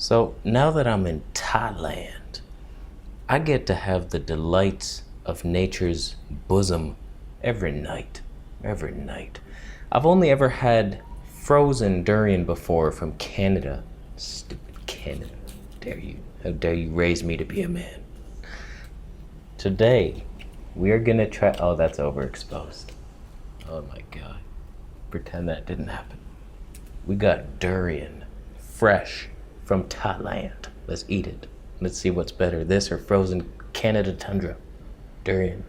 So now that I'm in Thailand, I get to have the delights of nature's bosom every night. Every night. I've only ever had frozen durian before from Canada. Stupid Canada. Dare you? How dare you raise me to be a man? Today, we are gonna try. Oh, that's overexposed. Oh my god. Pretend that didn't happen. We got durian, fresh from Thailand. Let's eat it. Let's see what's better, this or frozen Canada tundra. Durian.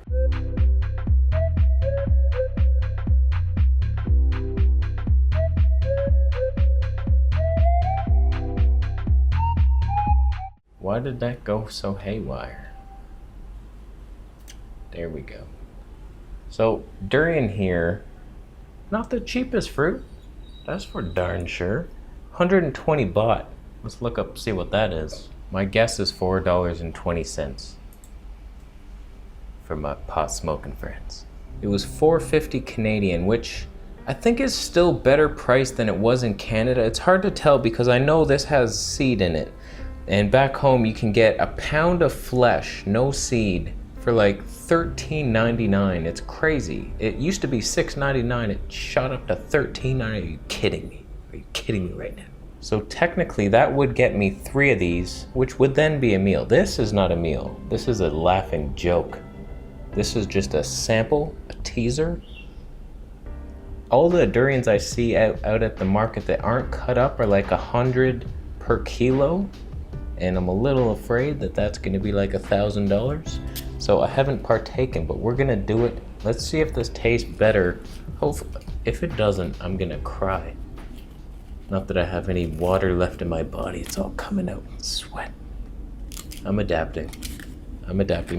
Why did that go so haywire? There we go. So durian here, not the cheapest fruit. That's for darn sure. 120 baht. Let's look up, see what that is. My guess is $4.20 for my pot smoking friends. It was $4.50 Canadian, which I think is still better priced than it was in Canada. It's hard to tell because I know this has seed in it. And back home you can get a pound of flesh, no seed, for like $13.99. It's crazy. It used to be $6.99. It shot up to $13.99. Are you kidding me? Are you kidding me right now? So technically that would get me 3 of these, which would then be a meal. This is not a meal. This is a laughing joke. This is just a sample, a teaser. All the durians I see out at the market that aren't cut up are like 100 per kilo. And I'm a little afraid that that's gonna be like $1,000. So I haven't partaken, but we're gonna do it. Let's see if this tastes better. Hopefully, if it doesn't, I'm gonna cry. Not that I have any water left in my body, it's all coming out in sweat. I'm adapting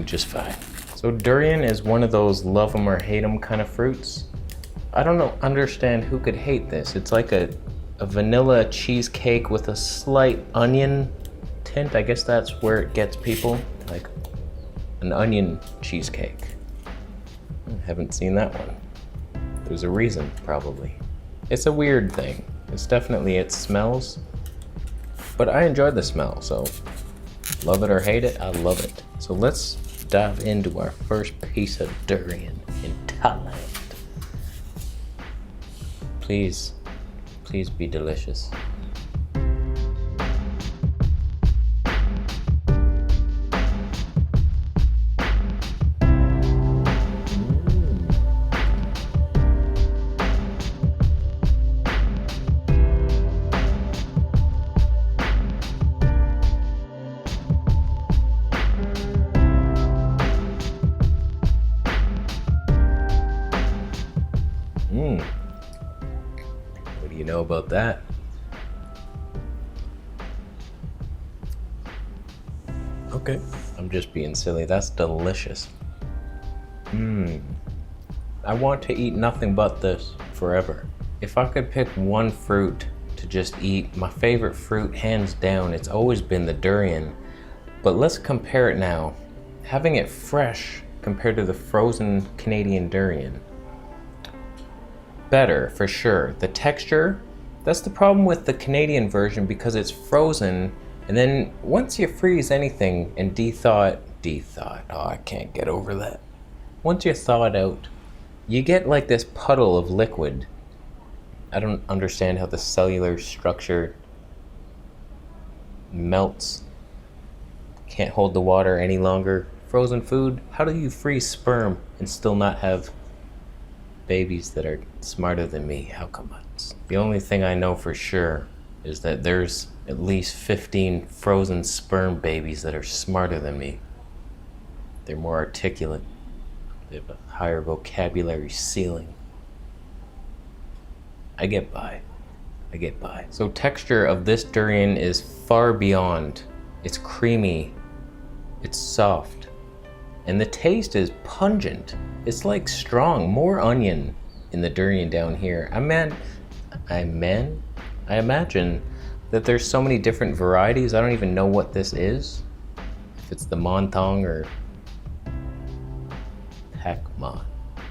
just fine. So durian is one of those love 'em or hate 'em kind of fruits. I don't understand who could hate this. It's like a vanilla cheesecake with a slight onion tint. I guess that's where it gets people, like an onion cheesecake. I haven't seen that one. There's a reason, probably. It's a weird thing. It's definitely, it smells, but I enjoy the smell, so love it or hate it, I love it. So let's dive into our first piece of durian in Thailand. Please be delicious. What do you know about that? Okay, I'm just being silly. That's delicious. I want to eat nothing but this forever. If I could pick one fruit to just eat, my favorite fruit, hands down, it's always been the durian. But let's compare it now. Having it fresh compared to the frozen Canadian durian. Better, for sure. The texture, that's the problem with the Canadian version because it's frozen, and then once you freeze anything and de-thaw, oh, I can't get over that. Once you thaw it out, you get like this puddle of liquid. I don't understand how the cellular structure melts. Can't hold the water any longer. Frozen food, how do you freeze sperm and still not have babies that are smarter than me? How come? The only thing I know for sure is that there's at least 15 frozen sperm babies that are smarter than me. They're more articulate. They have a higher vocabulary ceiling. I get by. So texture of this durian is far beyond. It's creamy, it's soft, and the taste is pungent. It's like strong, more onion in the durian down here. I imagine that there's so many different varieties. I don't even know what this is. If it's the Montong or Pacman.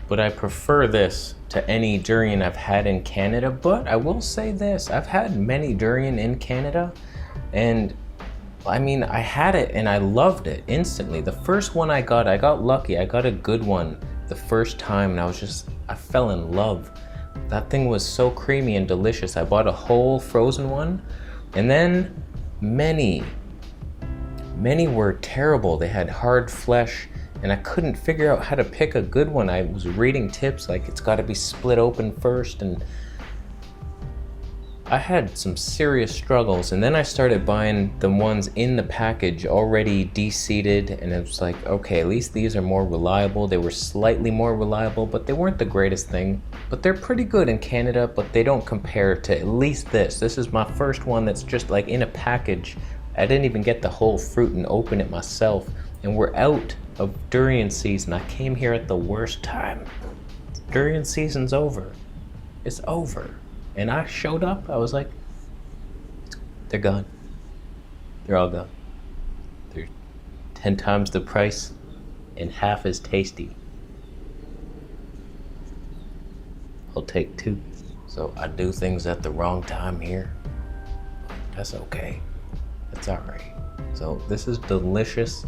But I prefer this to any durian I've had in Canada. But I will say this, I've had many durian in Canada, And I mean, I had it and I loved it instantly. The first one I got lucky. I got a good one the first time and I fell in love. That thing was so creamy and delicious. I bought a whole frozen one, and then many were terrible. They had hard flesh and I couldn't figure out how to pick a good one. I was reading tips like it's got to be split open first, and I had some serious struggles. And then I started buying the ones in the package already de-seeded, and it was like, okay, at least these are more reliable. They were slightly more reliable, but they weren't the greatest thing. But they're pretty good in Canada, but they don't compare to at least this. This is my first one that's just like in a package. I didn't even get the whole fruit and open it myself. And we're out of durian season. I came here at the worst time. Durian season's over. It's over. And I showed up, I was like, they're gone. They're all gone. They're 10 times the price and half as tasty. I'll take 2. So I do things at the wrong time here. That's okay. That's all right. So this is delicious.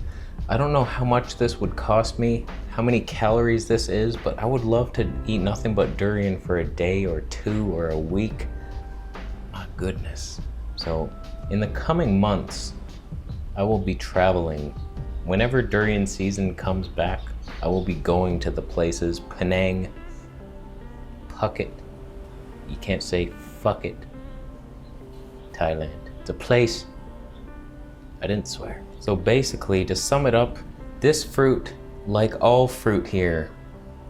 I don't know how much this would cost me, how many calories this is, but I would love to eat nothing but durian for a day or 2 or a week. My goodness. So in the coming months, I will be traveling. Whenever durian season comes back, I will be going to the places, Penang, Phuket. You can't say fuck it. Thailand. It's a place. I didn't swear. So basically, to sum it up, this fruit, like all fruit here,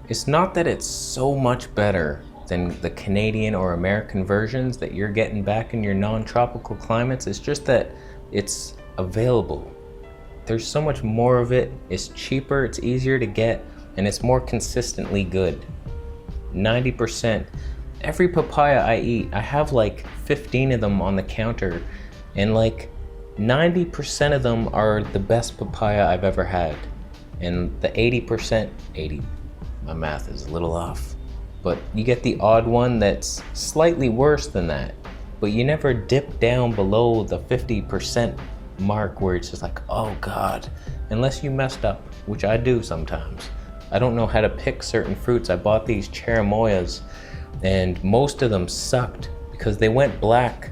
it's not that it's so much better than the Canadian or American versions that you're getting back in your non-tropical climates. It's just that it's available. There's so much more of it. It's cheaper, it's easier to get, and it's more consistently good. 90%. Every papaya I eat, I have like 15 of them on the counter, and like 90% of them are the best papaya I've ever had. And the 80%, my math is a little off, but you get the odd one that's slightly worse than that, but you never dip down below the 50% mark where it's just like, oh God, unless you messed up, which I do sometimes. I don't know how to pick certain fruits. I bought these cherimoyas and most of them sucked because they went black.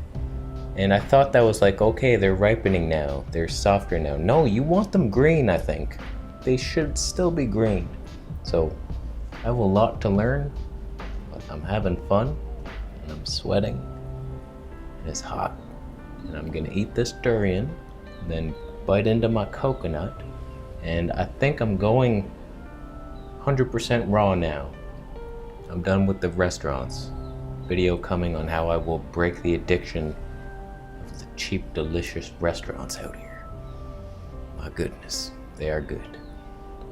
And I thought that was like, okay, they're ripening now. They're softer now. No, you want them green, I think. They should still be green. So I have a lot to learn, but I'm having fun and I'm sweating and it's hot. And I'm gonna eat this durian, then bite into my coconut. And I think I'm going 100% raw now. I'm done with the restaurants. Video coming on how I will break the addiction of the cheap, delicious restaurants out here. My goodness, they are good.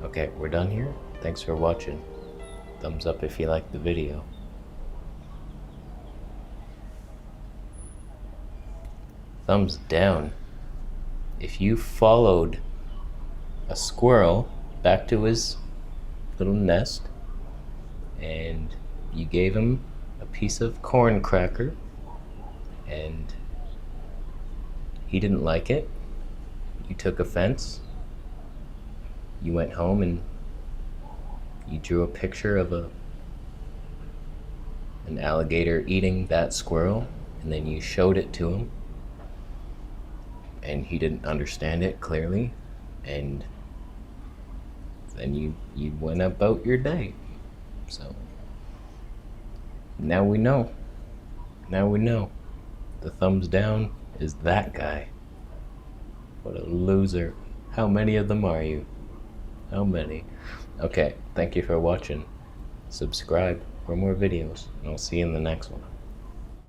Okay, we're done here. Thanks for watching. Thumbs up if you liked the video. Thumbs down if you followed a squirrel back to his little nest and you gave him a piece of corn cracker and he didn't like it. You took offense. You went home and you drew a picture of an alligator eating that squirrel, and then you showed it to him and he didn't understand it clearly, and then you went about your day. So now we know. Now we know. The thumbs down is that guy. What a loser. How many of them are you? How many? Okay, thank you for watching. Subscribe for more videos, and I'll see you in the next one.